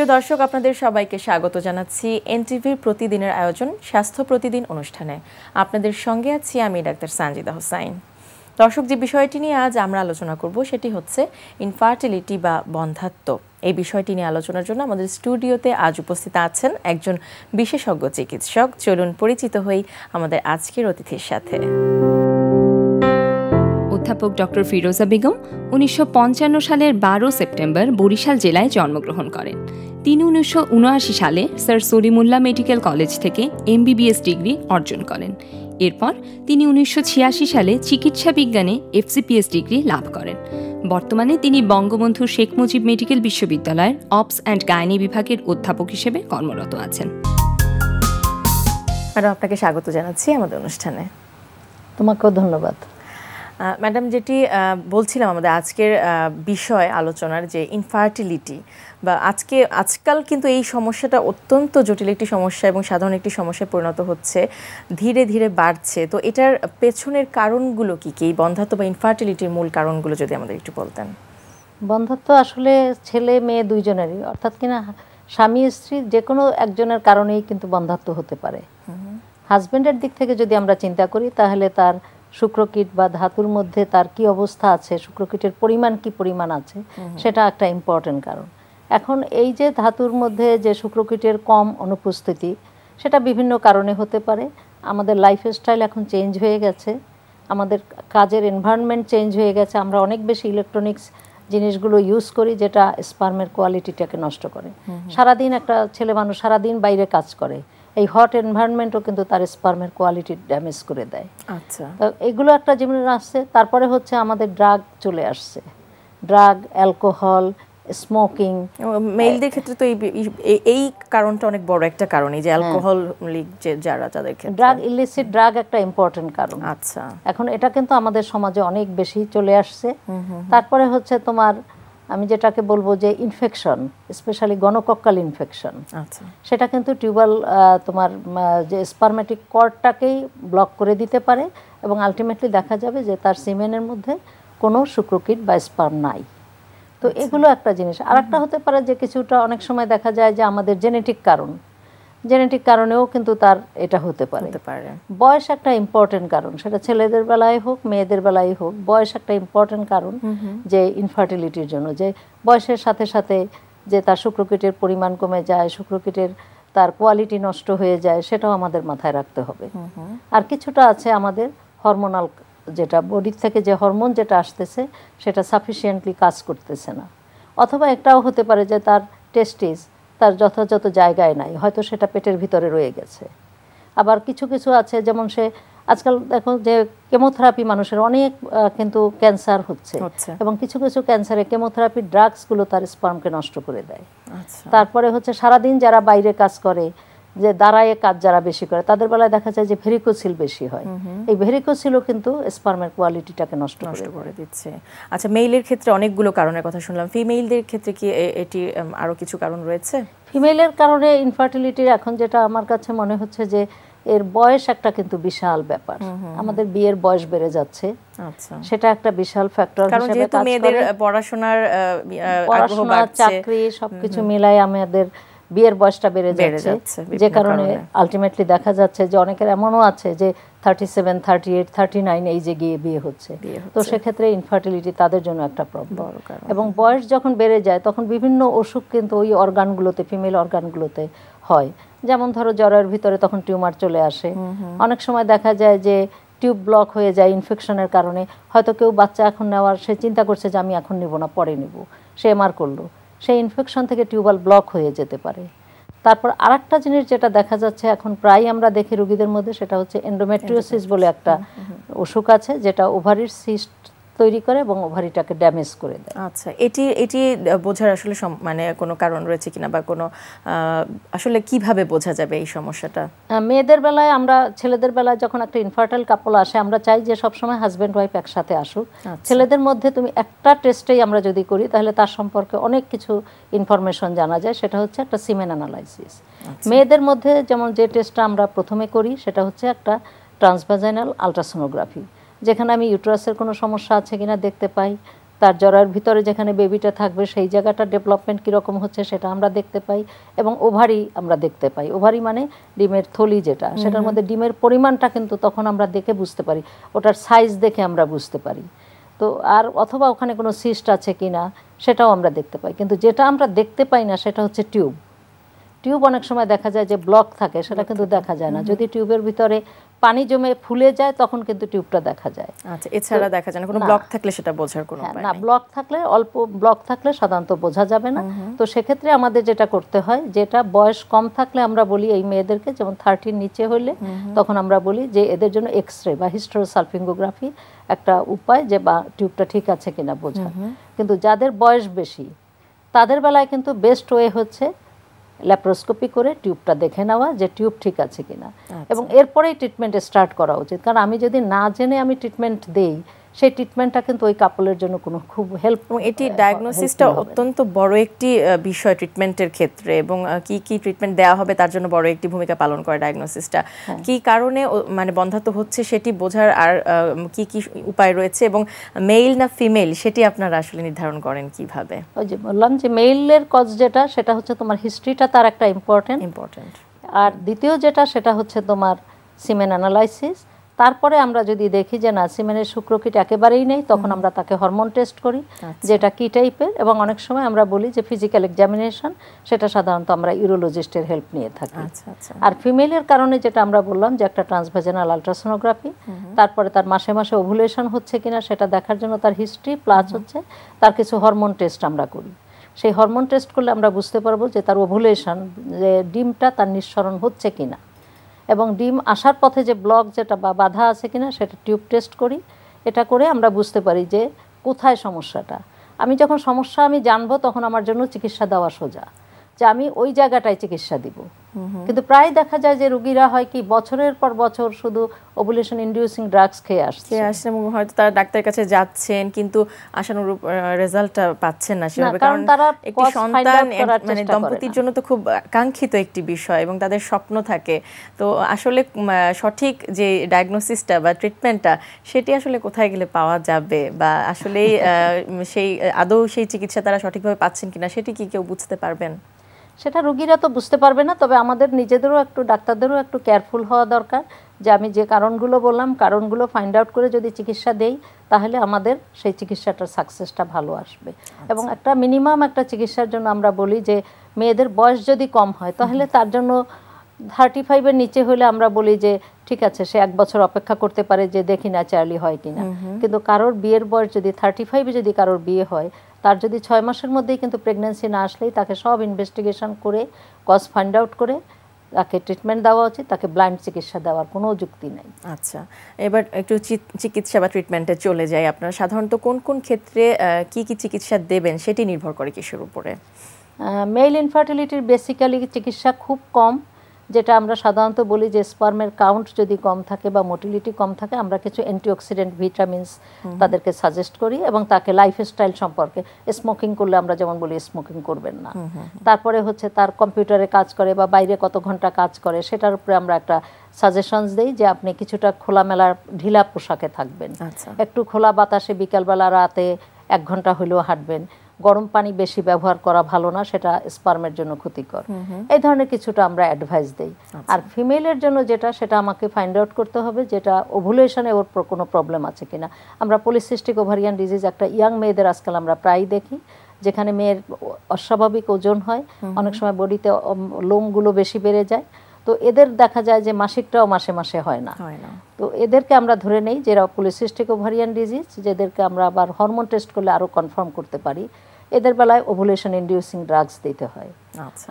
সুপ্রিয় দর্শক, আপনাদের সবাইকে স্বাগত জানাচ্ছি এনটিভির প্রতিদিনের আয়োজন স্বাস্থ্য প্রতিদিন অনুষ্ঠানে। আপনাদের সঙ্গে আছি আমি ডাক্তার সানজিদা হোসাইন। দর্শক, যে বিষয়টি নিয়ে আজ আমরা আলোচনা করব সেটি হচ্ছে ইনফার্টিলিটি বা বন্ধ্যাত্ব। এই বিষয়টি নিয়ে আলোচনার জন্য আমাদের স্টুডিওতে আজ উপস্থিত আছেন একজন বিশেষজ্ঞ চিকিৎসক। চলুন পরিচিত হই আমাদের আজকের অতিথির সাথে। অধ্যাপক ডক্টর ফিরোজা বেগম 1955 সালের 12 সেপ্টেম্বর বরিশাল জেলায় জন্মগ্রহণ করেন। তিনি 1979 সালে স্যার সলিমুল্লাহ মেডিকেল কলেজ থেকে MBBS ডিগ্রি অর্জন করেন। এরপর তিনি 1986 সালে চিকিৎসা বিজ্ঞানে FCPS ডিগ্রি লাভ করেন। বর্তমানে তিনি বঙ্গবন্ধু শেখ মুজিব মেডিকেল বিশ্ববিদ্যালয়ের অপস অ্যান্ড গাইনি বিভাগের অধ্যাপক হিসেবে কর্মরত আছেন। ম্যাডাম, আপনাকে স্বাগত জানাচ্ছি আমাদের অনুষ্ঠানে। তোমাকেও ধন্যবাদ। ম্যাডাম, যেটি বলছিলাম আমাদের আজকের বিষয় আলোচনার যে ইনফার্টিলিটি বা আজকাল কিন্তু এই সমস্যাটা অত্যন্ত জটিল একটি সমস্যা এবং সাধারণ একটি সমস্যায় পরিণত হচ্ছে, ধীরে ধীরে বাড়ছে। তো এটার পেছনের কারণগুলো কি কি? বন্ধ্যাত্ব বা ইনফার্টিলিটির মূল কারণগুলো যদি আমাদের একটু বলতেন। বন্ধ্যাত্ব আসলে ছেলে মেয়ে দুইজনেরই, অর্থাৎ কিনা স্বামী স্ত্রী যে কোনো একজনের কারণেই কিন্তু বন্ধ্যাত্ব হতে পারে। হাজব্যান্ডের দিক থেকে যদি আমরা চিন্তা করি তাহলে তার শুক্রকীট বা ধাতুর মধ্যে তার কি অবস্থা আছে, শুক্রকীটের পরিমাণ কি পরিমাণ আছে, সেটা একটা ইম্পর্টেন্ট কারণ। এখন এই যে ধাতুর মধ্যে যে শুক্রকীটের কম অনুপস্থিতি, সেটা বিভিন্ন কারণে হতে পারে। আমাদের লাইফস্টাইল এখন চেঞ্জ হয়ে গেছে, আমাদের কাজের এনভায়রনমেন্ট চেঞ্জ হয়ে গেছে, আমরা অনেক বেশি ইলেকট্রনিক্স জিনিসগুলো ইউজ করি যেটা স্পার্মের কোয়ালিটিটাকে নষ্ট করে। সারাদিন একটা ছেলে মানুষ সারাদিন বাইরে কাজ করে, এই হট এনভায়রনমেন্টও কিন্তু তার স্পার্মের কোয়ালিটি ড্যামেজ করে দেয়। আচ্ছা, তো এগুলো একটা যেমন আসছে। তারপরে হচ্ছে আমাদের ড্রাগ চলে আসছে, ড্রাগ, অ্যালকোহল, স্মোকিং। মেলদের ক্ষেত্রে তো এই কারণটা অনেক বড় একটা কারণ, এই যে অ্যালকোহল যারা তাদের ক্ষেত্রে ড্রাগ, ইলিসিট ড্রাগ একটা ইম্পর্টেন্ট কারণ। আচ্ছা, এখন এটা কিন্তু আমাদের সমাজে অনেক বেশি চলে আসছে। তারপরে হচ্ছে তোমার আমি যেটাকে বলবো যে ইনফেকশন, স্পেশালি গনোকক্কাল ইনফেকশন, আচ্ছা, সেটা কিন্তু টিউবাল তোমার যে স্পার্মেটিক কর্ডটাকেই ব্লক করে দিতে পারে এবং আলটিমেটলি দেখা যাবে যে তার সিমেনের মধ্যে কোনো শুক্রকীট বা স্পার্ম নাই। তো এগুলো একটা জিনিস। আর একটা হতে পারে যে কিছুটা অনেক সময় দেখা যায় যে আমাদের জেনেটিক কারণেও কিন্তু তার এটা হতে পারে। বয়স একটা ইম্পর্টেন্ট কারণ, সেটা ছেলেদের বেলায় হোক মেয়েদের বেলায় হোক, বয়স একটা ইম্পর্টেন্ট কারণ যে ইনফার্টিলিটির জন্য। যে বয়সের সাথে সাথে যে তার শুক্রকীটের পরিমাণ কমে যায়, শুক্রকীটের তার কোয়ালিটি নষ্ট হয়ে যায়, সেটাও আমাদের মাথায় রাখতে হবে। আর কিছুটা আছে আমাদের হরমোনাল, যেটা বডির থেকে যে হরমোন যেটা আসতেছে সেটা সাফিসিয়েন্টলি কাজ করতেছে না। অথবা একটাও হতে পারে যে তার টেস্টিস তার যথাযথ জায়গায় নাই, হয়তো সেটা পেটের ভিতরে রয়ে গেছে। আবার কিছু কিছু আছে, যেমন সে আজকাল দেখো যে কেমোথেরাপি মানুষের অনেক কিন্তু ক্যান্সার হচ্ছে এবং কিছু কিছু ক্যান্সারে কেমোথেরাপি ড্রাগসগুলো তার স্পার্মকে নষ্ট করে দেয়। তারপরে হচ্ছে সারাদিন যারা বাইরে কাজ করে, যে দাঁড়ায় কাজ যারা বেশি করে, তাদের বেলায় দেখা যায় যে ভেরিকোসিল বেশি হয়। এই ভেরিকোসিলও কিন্তু স্পার্মের কোয়ালিটিটাকে নষ্ট করে দিচ্ছে। আচ্ছা, মেইলের ক্ষেত্রে অনেকগুলো কারণের কথা শুনলাম, ফিমেলদের ক্ষেত্রে কি এটি আরো কিছু কারণ রয়েছে? ফিমেলের কারণে ইনফার্টিলিটির এখন যেটা আমার কাছে মনে হচ্ছে যে এর বয়স একটা কিন্তু বিশাল ব্যাপার। আমাদের বিয়ের বয়স বেড়ে যাচ্ছে, আচ্ছা, সেটা একটা বিশাল ফ্যাক্টর হিসেবে কাজ করে। মেয়েদের পড়াশোনার আগ্রহ বাড়ছে, চাকরি সবকিছু মিলাই আমাদের বিয়ের বয়সটা বেড়ে যাচ্ছে, যে কারণে আলটিমেটলি দেখা যাচ্ছে যে অনেকের এমনও আছে যে 37, 38, 39 এই যে গিয়ে বিয়ে হচ্ছে। তো সেক্ষেত্রে ইনফার্টিলিটি তাদের জন্য একটা প্রবলেম। এবং বয়স যখন বেড়ে যায় তখন বিভিন্ন অসুখ কিন্তু ওই অর্গানগুলোতে, ফিমেল অর্গানগুলোতে হয়। যেমন ধরো জ্বরের ভিতরে তখন টিউমার চলে আসে, অনেক সময় দেখা যায় যে টিউব ব্লক হয়ে যায় ইনফেকশনের কারণে। হয়তো কেউ বাচ্চা এখন নেওয়ার, সে চিন্তা করছে যে আমি এখন নেব না, পরে নেব, সে এমআর করলো, সেই ইনফেকশন থেকে টিউবাল ব্লক হয়ে যেতে পারে। তারপর আরেকটা জিনিস যেটা দেখা যাচ্ছে এখন প্রায় আমরা দেখি রোগীদের মধ্যে, সেটা হচ্ছে এন্ডোমেট্রিওসিস বলে একটা অসুখ আছে, যেটা ওভারির সিস্ট তৈরি করে এবং ওভারিটাকে ড্যামেজ করে দেয়। আচ্ছা, এটি বোঝার আসলে মানে কোনো কারণ রয়েছে কিনা, বা কোনো আসলে কিভাবে বোঝা যাবে এই সমস্যাটা? মেয়েদের বেলায় আমরা, ছেলেদের বেলায় যখন একটা ইনফার্টাইল কাপল আসে, আমরা চাই যে সবসময় হাজব্যান্ড ওয়াইফ একসাথে আসুক। ছেলেদের মধ্যে তুমি একটা টেস্টেই আমরা যদি করি তাহলে তার সম্পর্কে অনেক কিছু ইনফরমেশন জানা যায়, সেটা হচ্ছে একটা সিমেন অ্যানালাইসিস। মেয়েদের মধ্যে যেমন যে টেস্টটা আমরা প্রথমে করি সেটা হচ্ছে একটা ট্রান্সভাজাইনাল আলট্রাসোনোগ্রাফি, যেখানে আমি ইউটেরাসের কোনো সমস্যা আছে কিনা দেখতে পাই, তার জরার ভিতরে যেখানে বেবিটা থাকবে সেই জায়গাটা ডেভেলপমেন্ট কীরকম হচ্ছে সেটা আমরা দেখতে পাই, এবং ওভারি আমরা দেখতে পাই। ওভারি মানে ডিমের থলি যেটা, সেটার মধ্যে ডিমের পরিমাণটা কিন্তু তখন আমরা দেখে বুঝতে পারি, ওটার সাইজ দেখে আমরা বুঝতে পারি। তো আর অথবা ওখানে কোনো সিস্ট আছে কি না সেটাও আমরা দেখতে পাই। কিন্তু যেটা আমরা দেখতে পাই না সেটা হচ্ছে টিউব। টিউব অনেক সময় দেখা যায় যে ব্লক থাকে, সেটা কিন্তু দেখা যায় না। যদি টিউবের ভিতরে পানি জমে ফুলে যায় তখন কিন্তু টিউবটা দেখা যায়। আচ্ছা, এছাড়া দেখা যায় না। কোনো ব্লক থাকলে সেটা বোঝার কোনো উপায় না, নেই। ব্লক থাকলে, অল্প ব্লক থাকলে সাধারণত বোঝা যাবে না। তো সেক্ষেত্রে আমাদের যেটা করতে হয়, যেটা বয়স কম থাকলে আমরা বলি এই মেয়েদেরকে, যেমন 30 নিচে হলে তখন আমরা বলি যে এদের জন্য এক্সরে বা হিস্টেরোসালফিঙ্গোগ্রাফি একটা উপায়, যে বা টিউবটা ঠিক আছে কিনা বোঝা। কিন্তু যাদের বয়স বেশি তাদের বেলায় কিন্তু বেস্ট ওয়ে হচ্ছে ল্যাপ্রোস্কোপি করে টিউবটা দেখে নেওয়া যে টিউব ঠিক আছে কিনা, এবং এরপরেই ট্রিটমেন্ট স্টার্ট করা উচিত। কারণ আমি যদি না জেনে আমি ট্রিটমেন্ট দেই, সেই ট্রিটমেন্টটা কিন্তু ওই কাপলের জন্য কোনো খুব হেল্প, এটি ডায়াগনোসিসটা অত্যন্ত বড় একটি বিষয় ট্রিটমেন্টের ক্ষেত্রে, এবং কি কি ট্রিটমেন্ট দেওয়া হবে তার জন্য বড় একটি ভূমিকা পালন করে ডায়াগনোসিসটা। কি কারণে মানে বন্ধ্যাত্ব হচ্ছে সেটি বোঝার আর কি কি উপায় রয়েছে, এবং মেল না ফিমেল সেটি আপনারা আসলে নির্ধারণ করেন কিভাবে? ওই যে বললাম যে মেইলের কজ যেটা, সেটা হচ্ছে তোমার হিস্ট্রিটা তার একটা ইম্পর্টেন্ট। আর দ্বিতীয় যেটা সেটা হচ্ছে তোমার সিমেন অ্যানালাইসিস। তারপরে আমরা যদি দেখি যে না সিমেনের শুক্রকীট একেবারেই নেই, তখন আমরা তাকে হরমোন টেস্ট করি, যেটা কি টাইপের। এবং অনেক সময় আমরা বলি যে ফিজিক্যাল এক্সামিনেশন, সেটা সাধারণত আমরা ইউরোলজিস্টের হেল্প নিয়ে থাকি। আর ফিমেলের কারণে যেটা আমরা বললাম যে একটা ট্রান্সভেজানাল আলট্রাসোনোগ্রাফি, তারপরে তার মাসে মাসে ওভুলেশন হচ্ছে কিনা সেটা দেখার জন্য তার হিস্ট্রি প্লাস হচ্ছে তার কিছু হরমোন টেস্ট আমরা করি। সেই হরমোন টেস্ট করলে আমরা বুঝতে পারবো যে তার ওভুলেশন, যে ডিমটা তার নিঃসরণ হচ্ছে কিনা, এবং ডিম আসার পথে যে ব্লক যেটা বা বাধা আছে কিনা সেটা টিউব টেস্ট করি। এটা করে আমরা বুঝতে পারি যে কোথায় সমস্যাটা। আমি যখন সমস্যা আমি জানবো তখন আমার জন্য চিকিৎসা দেওয়া সোজা, যে আমি ওই জায়গাটায় চিকিৎসা দিব। কিন্তু প্রায় দেখা যায় যে রোগীরা হয় কি বছরের পর বছর শুধু ওভুলেশন ইনডিউসিং ড্রাগস খেয়ে আসছে, এবং হয়তো তারা ডাক্তারের কাছে যাচ্ছেন কিন্তু আশানুরূপ রেজাল্টটা পাচ্ছেন না সেভাবে। কারণ তারা একটি সন্তান মানে দম্পতির জন্য তো খুব কাঙ্ক্ষিত একটি বিষয়, এবং তাদের স্বপ্ন থাকে। তো আসলে সঠিক যে ডায়াগনোসিসটা বা ট্রিটমেন্টটা সেটি আসলে কোথায় গেলে পাওয়া যাবে, বা আসলেই সেই আদৌ সেই চিকিৎসা তারা সঠিকভাবে পাচ্ছেন কিনা সেটি কি কেউ বুঝতে পারবেন? সেটা রোগীরা তো বুঝতে পারবে না, তবে আমাদের নিজেদেরও একটু, ডাক্তারদেরও একটু কেয়ারফুল হওয়া দরকার, যে আমি যে কারণগুলো বললাম কারণগুলো ফাইন্ড আউট করে যদি চিকিৎসা দেই তাহলে আমাদের সেই চিকিৎসাটার সাকসেসটা ভালো আসবে। এবং একটা মিনিমাম একটা চিকিৎসার জন্য আমরা বলি যে মেয়েদের বয়স যদি কম হয় তাহলে তার জন্য 35-এর নিচে হলে আমরা বলি যে ঠিক আছে, সে 1 বছর অপেক্ষা করতে পারে যে দেখি ন্যাচারালি হয় কিনা। কিন্তু কারোর বিয়ের বয়স যদি 35-এ যদি কারোর বিয়ে হয়, তার যদি 6 মাসের মধ্যেই কিন্তু প্রেগন্যান্সি না আসলেই তাকে সব ইনভেস্টিগেশন করে কজ ফাইন্ড আউট করে তাকে ট্রিটমেন্ট দেওয়া উচিত, তাকে ব্লাইন্ড চিকিৎসা দেওয়ার কোনো যুক্তি নেই। আচ্ছা, এবার একটু চিকিৎসা বা ট্রিটমেন্টে চলে যাই। আপনারা সাধারণত কোন কোন ক্ষেত্রে কি কি চিকিৎসা দেবেন সেটি নির্ভর করে কিসের উপরে? মেল ইনফার্টিলিটির বেসিক্যালি চিকিৎসা খুব কম, যেটা আমরা সাধারণত বলি যে স্পার্মের কাউন্ট যদি কম থাকে বা মোটিলিটি কম থাকে, আমরা কিছু অ্যান্টিঅক্সিডেন্ট ভিটামিনস তাদেরকে সাজেস্ট করি, এবং তাকে লাইফস্টাইল সম্পর্কে, স্মোকিং করলে আমরা যেমন বলি স্মোকিং করবেন না, তারপরে হচ্ছে তার কম্পিউটারে কাজ করে বা বাইরে কত ঘন্টা কাজ করে সেটার উপরে আমরা একটা সাজেশনস দিই যে আপনি কিছুটা খোলামেলা ঢিলা পোশাকে থাকবেন, একটু খোলা বাতাসে বিকালবেলা রাতে 1 ঘন্টা হলেও হাঁটবেন, গরম পানি বেশি ব্যবহার করা ভালো না, সেটা স্পার্মের জন্য ক্ষতিকর। এই ধরনের কিছুটা আমরা অ্যাডভাইস দেই। আর ফিমেলের জন্য যেটা, সেটা আমাকে ফাইন্ড আউট করতে হবে যেটা ওভুলেশনে ওর কোনো প্রবলেম আছে কিনা। আমরা পলিসিস্টিক ওভারিয়ান ডিজিজ একটা ইয়াং মেয়েদের আজকাল আমরা প্রায় দেখি, যেখানে মেয়ের অস্বাভাবিক ওজন হয়, অনেক সময় বডিতে লোমগুলো বেশি বেড়ে যায়। তো এদের দেখা যায় যে মাসিকটাও মাসে মাসে হয় না। তো এদেরকে আমরা ধরে নেই যে পলিসিস্টিক ওভারিয়ান ডিজিজ, যেদেরকে আমরা আবার হরমোন টেস্ট করলে আরও কনফার্ম করতে পারি। এদের বেলায় ওভুলেশন ইনডিউসিং ড্রাগস দিতে হয়।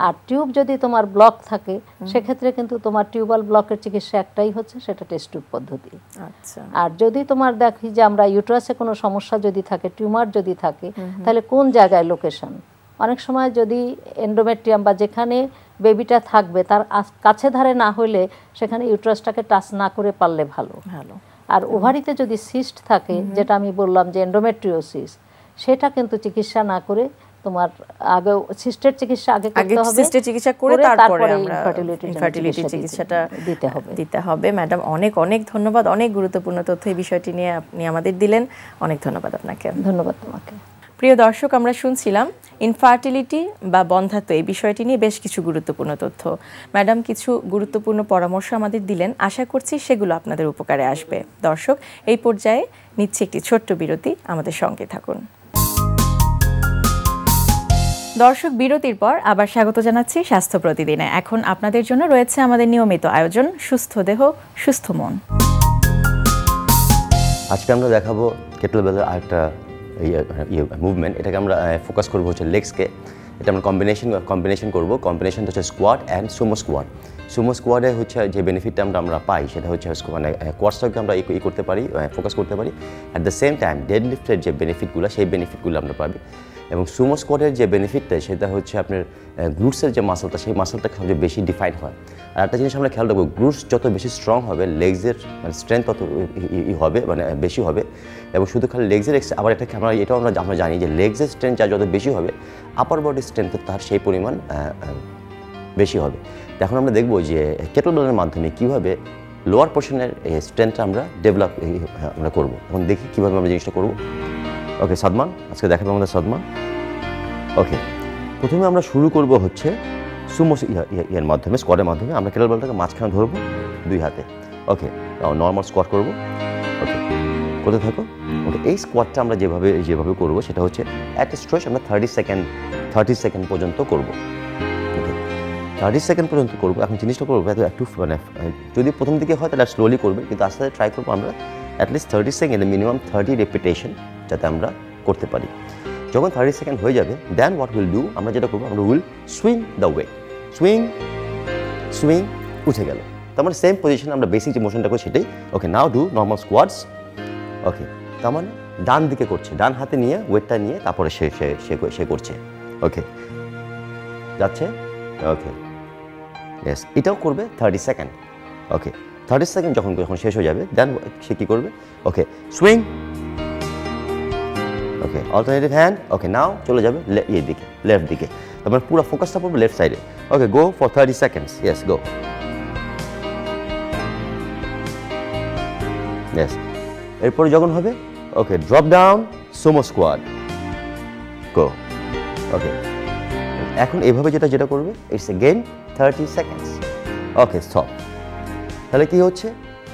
আর টিউব যদি তোমার ব্লক থাকে সেক্ষেত্রে কিন্তু তোমার টিউবাল ব্লকের চিকিৎসা একটাই হচ্ছে, সেটা টেস্ট টিউব পদ্ধতি। আর যদি তোমার দেখি যে আমরা ইউটেরাসে কোনো সমস্যা যদি থাকে, টিউমার যদি থাকে, তাহলে কোন জায়গায় লোকেশন, অনেক সময় যদি এন্ডোমেট্রিয়াম বা যেখানে বেবিটা থাকবে তার কাছে ধারে না হলে সেখানে ইউটেরাসটাকে টাচ না করে পারলে ভালো। আর ওভারিতে যদি সিস্ট থাকে, যেটা আমি বললাম যে এন্ডোমেট্রিওসিস, সেটা কিন্তু চিকিৎসা না করে তোমার আগে সিস্টের চিকিৎসা আগে করতে হবে, সিস্টের চিকিৎসা করে তারপরে আমরা ইনফার্টিলিটি চিকিৎসাটা দিতে হবে। ম্যাডাম অনেক অনেক ধন্যবাদ, অনেক গুরুত্বপূর্ণ তথ্য এই বিষয়টি নিয়ে আপনি আমাদের দিলেন, অনেক ধন্যবাদ আপনাকে। ধন্যবাদ তোমাকে। প্রিয় দর্শক, আমরা শুনছিলাম ইনফার্টিলিটি বা বন্ধ্যাত্ব এই বিষয়টি নিয়ে বেশ কিছু গুরুত্বপূর্ণ তথ্য। ম্যাডাম কিছু গুরুত্বপূর্ণ পরামর্শ আমাদের দিলেন, আশা করছি সেগুলো আপনাদের উপকারে আসবে। দর্শক, এই পর্যায়ে নিচ্ছে একটি ছোট্ট বিরতি, আমাদের সঙ্গে থাকুন। দর্শক, বিরতির পর আবার স্বাগত জানাচ্ছি স্বাস্থ্য প্রতিদিনে। এখন আপনাদের জন্য রয়েছে আমাদের নিয়মিত আয়োজন সুস্থ দেহ সুস্থ মন। আজকে আমরা দেখাবো কেটলবেলের আরেকটা মুভমেন্ট। এটাকে আমরা ফোকাস করবো হচ্ছে লেগসকে। এটা আমরা কম্বিনেশন করবো। কম্বিনেশনটা হচ্ছে squat and Sumo squat. Sumo স্কোয়াডে হচ্ছে যে বেনিফিটটা আমরা পাই সেটা হচ্ছে মানে কোয়াডসটাকে আমরা করতে পারি, ফোকাস করতে পারি। At the same time dead লিফটের যে বেনিফিটগুলো সেই বেনিফিটগুলো আমরা পাবি। এবং সুমো স্কোয়াডের যে বেনিফিটটা সেটা হচ্ছে আপনার গ্লুটসের যে মাসলটা সেই মাসলটা সবচেয়ে বেশি ডিফাইন হয়। আর একটা জিনিস আমরা খেয়াল রাখবো, গ্লুটস যত বেশি স্ট্রং হবে লেগসের মানে স্ট্রেংথ তত হবে, মানে বেশি হবে। এবং শুধু খালি লেগসের আবার এটা আমরা জানি যে লেগসের স্ট্রেংথ যা যত বেশি হবে আপার বডির স্ট্রেংথ তার সেই পরিমাণ বেশি হবে। এখন আমরা দেখব যে কেটলবেলের মাধ্যমে কীভাবে লোয়ার পোর্শনের স্ট্রেংথটা আমরা ডেভেলপ আমরা করবো। এখন দেখি কীভাবে আমরা জিনিসটা করবো। ওকে সাদমান, আজকে দেখাবো আমাদের সাদমান। ওকে, প্রথমে আমরা শুরু করব হচ্ছে সুমো এর মাধ্যমে, স্কোয়াডের মাধ্যমে। আমরা কেটলবেলটাকে মাঝখানে ধরবো দুই হাতে। ওকে, নর্মাল স্কোয়াড করবো। ওকে, কোথায় থাকো? ওকে, এই স্কোয়াডটা আমরা যেভাবে করবো সেটা হচ্ছে অ্যাট এ স্ট্রেচ আমরা 30 সেকেন্ড পর্যন্ত করবো। ওকে, 30 সেকেন্ড পর্যন্ত করবো। এখন জিনিসটা করবো একটু মানে যদি প্রথম দিকে হয় তাহলে স্লোলি করবে, কিন্তু আস্তে আস্তে ট্রাই করবো আমরা অ্যাটলিস্ট 30 সেকেন্ডে মিনিমাম 30 রেপিটেশন যাতে আমরা করতে পারি। যখন 30 সেকেন্ড হয়ে যাবে দেন হোয়াট উইল ডু, আমরা যেটা করবো আমরা will swing the way, swing উঠে গেল। তার মানে সেম পজিশনে আমরা বেসিক যে মোশনটা করি সেটাই। ওকে, নাও ডু নর্মাল স্কোয়াডস। ওকে, তার মানে ডান দিকে করছে, ডান হাতে নিয়ে ওয়েটটা নিয়ে তারপরে সে করছে। ওকে, যাচ্ছে। ওকে, ইয়েস, এটাও করবে 30 সেকেন্ড। ওকে, 30 সেকেন্ড যখন শেষ হয়ে যাবে দেন সে কী করবে? ওকে, সুইং। ওকে, অল্টারনেটিভ হ্যান্ড। ওকে, নাও চলে যাবে দিকে, লেফট দিকে। তারপরে পুরো ফোকাসটা পড়বে লেফট সাইডে। Okay, go for 30 seconds. Yes, go. Yes, এরপরে যখন হবে okay drop down sumo squat, go. Okay, এখন এভাবে যেটা করবে it's again 30 seconds. Okay, stop. তাহলে কি হচ্ছে,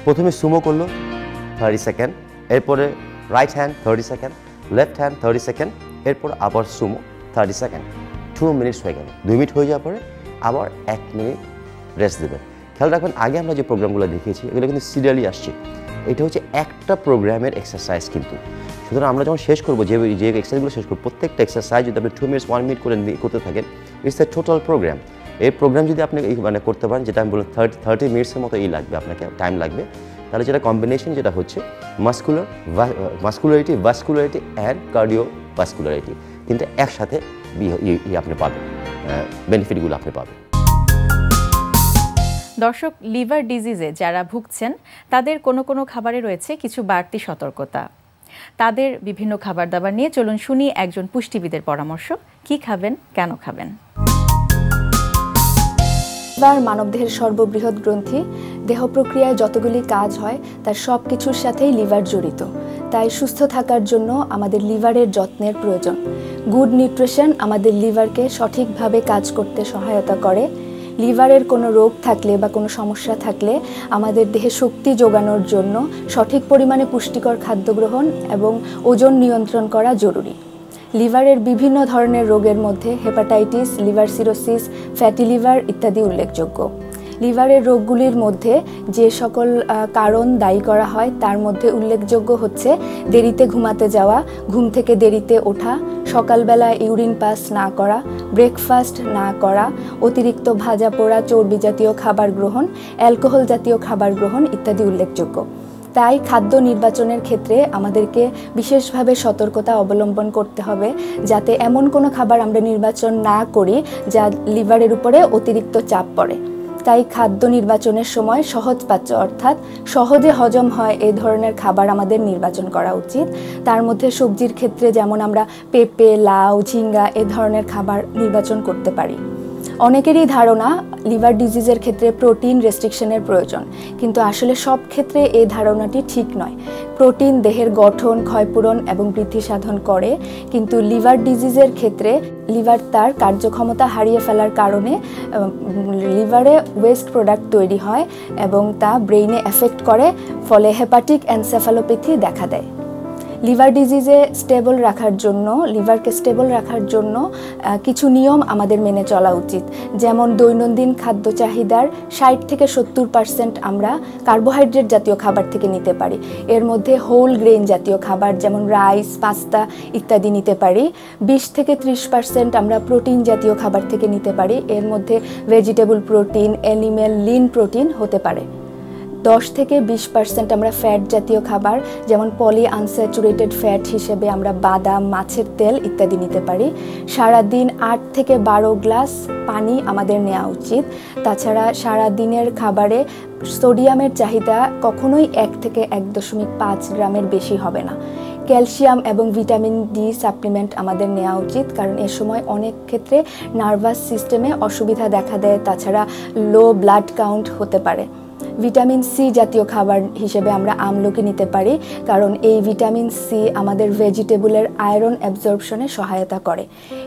প্রথমে সুমো করলো 30 সেকেন্ড, এরপরে right hand 30 second, left hand 30 second, এরপর আবার সুমো 30 সেকেন্ড। 2 মিনিটস হয়ে গেল। 2 মিনিট হয়ে যাওয়ার পরে আবার 1 মিনিট রেস্ট দেবেন। খেয়াল রাখবেন আগে আমরা যে প্রোগ্রামগুলো দেখিয়েছি এগুলো কিন্তু সিরিয়ালি আসছে। এটা হচ্ছে একটা প্রোগ্রামের এক্সারসাইজ কিন্তু। সুতরাং আমরা যখন শেষ করবো যে এক্সারসাইজগুলো শেষ করবো, প্রত্যেকটা এক্সারসাইজ যদি আপনি 2 মিনিটস 1 মিনিট করে করতে থাকেন ইটস এ টোটাল প্রোগ্রাম। এই প্রোগ্রাম যদি আপনি মানে করতে পারেন, যেটা আমি বললাম 30 মিনিটসের মতো লাগবে আপনাকে, টাইম লাগবে, তাহলে যেটা কম্বিনেশন যেটা হচ্ছে মাস্কুলারিটি, ভাস্কুলারিটি অ্যান্ড কার্ডিওভাস্কুলারিটি, তিনটা একসাথে আপনি পাবেন, বেনিফিটগুলো আপনি পাবেন। দর্শক, লিভার ডিজিজে যারা ভুগছেন তাদের কোনো খাবারে রয়েছে কিছু বাড়তি সতর্কতা। তাদের বিভিন্ন খাবার দাবার নিয়ে চলুন শুনি একজন পুষ্টিবিদের পরামর্শ। কি খাবেন, কেন খাবেন? লিভার মানবদেহের সর্ববৃহৎ গ্রন্থি। দেহ প্রক্রিয়ায় যতগুলি কাজ হয় তার সব কিছুর সাথেই লিভার জড়িত। তাই সুস্থ থাকার জন্য আমাদের লিভারের যত্নের প্রয়োজন। গুড নিউট্রিশন আমাদের লিভারকে সঠিকভাবে কাজ করতে সহায়তা করে। লিভারের কোনো রোগ থাকলে বা কোনো সমস্যা থাকলে আমাদের দেহে শক্তি যোগানোর জন্য সঠিক পরিমাণে পুষ্টিকর খাদ্য গ্রহণ এবং ওজন নিয়ন্ত্রণ করা জরুরি। লিভারের বিভিন্ন ধরনের রোগের মধ্যে hepatitis, liver cirrhosis, fatty liver ইত্যাদি উল্লেখযোগ্য। লিভারের রোগগুলির মধ্যে যে সকল কারণ দায়ী করা হয় তার মধ্যে উল্লেখযোগ্য হচ্ছে দেরিতে ঘুমাতে যাওয়া, ঘুম থেকে দেরিতে ওঠা, সকালবেলা ইউরিন পাস না করা, ব্রেকফাস্ট না করা, অতিরিক্ত ভাজা পোড়া চর্বি জাতীয় খাবার গ্রহণ, অ্যালকোহল জাতীয় খাবার গ্রহণ ইত্যাদি উল্লেখযোগ্য। তাই খাদ্য নির্বাচনের ক্ষেত্রে আমাদেরকে বিশেষভাবে সতর্কতা অবলম্বন করতে হবে যাতে এমন কোনো খাবার আমরা নির্বাচন না করি যা লিভারের উপরে অতিরিক্ত চাপ পড়ে। তাই খাদ্য নির্বাচনের সময় সহজপাচ্য অর্থাৎ সহজে হজম হয় এই ধরনের খাবার আমাদের নির্বাচন করা উচিত। তার মধ্যে সবজির ক্ষেত্রে যেমন আমরা পেঁপে, লাউ, ঝিঙ্গা এ ধরনের খাবার নির্বাচন করতে পারি। অনেকেরই ধারণা লিভার ডিজিজের ক্ষেত্রে প্রোটিন রেস্ট্রিকশনের প্রয়োজন, কিন্তু আসলে সব ক্ষেত্রে এই ধারণাটি ঠিক নয়। প্রোটিন দেহের গঠন, ক্ষয়পূরণ এবং বৃদ্ধি সাধন করে, কিন্তু লিভার ডিজিজের ক্ষেত্রে লিভার তার কার্যক্ষমতা হারিয়ে ফেলার কারণে লিভারে ওয়েস্ট প্রোডাক্ট তৈরি হয় এবং তা ব্রেইনে এফেক্ট করে, ফলে হেপাটিক এনসেফালোপ্যাথি দেখা দেয়। লিভার ডিজিজে স্টেবল রাখার জন্য, লিভারকে স্টেবল রাখার জন্য কিছু নিয়ম আমাদের মেনে চলা উচিত। যেমন দৈনন্দিন খাদ্য চাহিদার 60 থেকে 70% আমরা কার্বোহাইড্রেট জাতীয় খাবার থেকে নিতে পারি। এর মধ্যে হোল গ্রেইন জাতীয় খাবার যেমন রাইস, পাস্তা ইত্যাদি নিতে পারি। 20 থেকে 30% আমরা প্রোটিন জাতীয় খাবার থেকে নিতে পারি। এর মধ্যে vegetable protein, animal Lin protein হতে পারে। 10 থেকে 20% আমরা ফ্যাট জাতীয় খাবার যেমন পলি আনস্যাচুরেটেড ফ্যাট হিসেবে আমরা বাদাম, মাছের তেল ইত্যাদি নিতে পারি। সারাদিন 8 থেকে 12 গ্লাস পানি আমাদের নেওয়া উচিত। তাছাড়া সারাদিনের খাবারে সোডিয়ামের চাহিদা কখনোই 1 থেকে 1.5 গ্রামের বেশি হবে না। ক্যালসিয়াম এবং ভিটামিন ডি সাপ্লিমেন্ট আমাদের নেওয়া উচিত, কারণ এ সময় অনেক ক্ষেত্রে নার্ভাস সিস্টেমে অসুবিধা দেখা দেয়। তাছাড়া লো ব্লাড কাউন্ট হতে পারে। ভিটামিন সি জাতীয় খাবার হিসেবে আমরা আমলকি নিতে পারি, কারণ এই ভিটামিন সি আমাদের ভেজিটেবলের আয়রন অ্যাবজর্পশনে সহায়তা করে।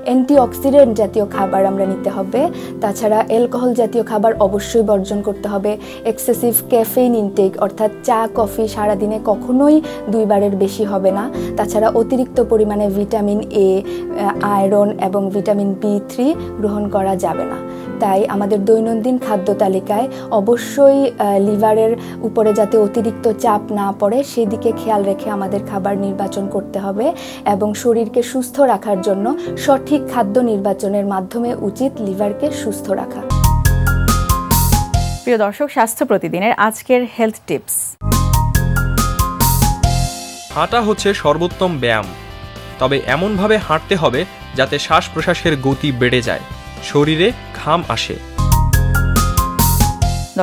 অ্যান্টিঅক্সিডেন্ট জাতীয় খাবার আমরা নিতে হবে। তাছাড়া অ্যালকোহল জাতীয় খাবার অবশ্যই বর্জন করতে হবে। এক্সেসিভ ক্যাফেইন ইনটেক অর্থাৎ চা, কফি সারাদিনে কখনোই 2 বারের বেশি হবে না। তাছাড়া অতিরিক্ত পরিমাণে ভিটামিন এ, আয়রন এবং ভিটামিন B3 গ্রহণ করা যাবে না। তাই আমাদের দৈনন্দিন খাদ্য তালিকায় অবশ্যই লিভারের উপরে যাতে অতিরিক্ত চাপ না পড়ে সেদিকে খেয়াল রেখে আমাদের খাবার নির্বাচন করতে হবে এবং শরীরকে সুস্থ রাখার জন্য সঠিক খাদ্য নির্বাচনের মাধ্যমে উচিত লিভারকে সুস্থ রাখা। প্রিয় দর্শক, স্বাস্থ্য প্রতিদিনের আজকের হেলথ টিপস। হাঁটা হচ্ছে সর্বোত্তম ব্যায়াম, তবে এমনভাবে হাঁটতে হবে যাতে শ্বাস প্রশ্বাসের গতি বেড়ে যায়, শরীরে ঘাম আসে।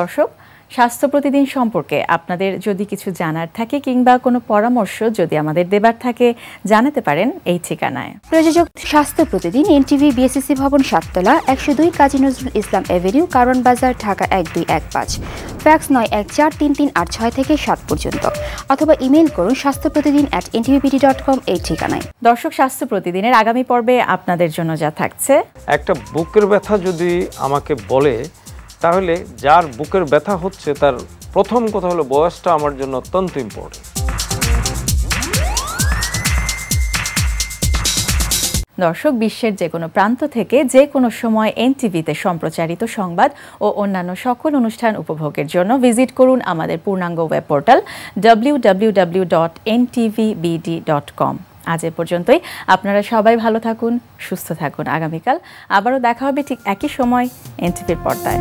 দর্শক, স্বাস্থ্য প্রতিদিন সম্পর্কে আপনাদের যদি কিছু জানার থাকে কিংবা কোনো পরামর্শ যদি আমাদের দেবার থাকে জানাতে পারেন এই ঠিকানায়। প্রযোজক স্বাস্থ্য প্রতিদিন, এনটিভি, বিএসসি ভবন, 7 তলা, 102 কাজী নজরুল ইসলাম এভিনিউ, কারওয়ান বাজার, ঢাকা 1215। ফ্যাক্স 914338 থেকে 7 পর্যন্ত, অথবা ইমেইল করুন স্বাস্থ্যপ্রতিদিন@ntvpt.com এই ঠিকানায়। দর্শক, স্বাস্থ্য প্রতিদিনের আগামী পর্বে আপনাদের জন্য যা থাকছে। একটা বুকের ব্যথা যদি আমাকে বলে, তাহলে যার বুকের ব্যথা হচ্ছে তার প্রথম কথা হলো বয়সটা আমার জন্য অত্যন্ত ইম্পর্টেন্ট। দর্শক, বিশ্বের যে কোনো প্রান্ত থেকে যে কোনো সময় এনটিভিতে সম্প্রচারিত সংবাদ ও অন্যান্য সকল অনুষ্ঠান উপভোগের জন্য ভিজিট করুন আমাদের পূর্ণাঙ্গ ওয়েব পোর্টাল www.ntvbd.com। আজ এ পর্যন্তই। আপনারা সবাই ভালো থাকুন, সুস্থ থাকুন। আগামীকাল আবারও দেখা হবে ঠিক একই সময় এনটিভির পর্দায়।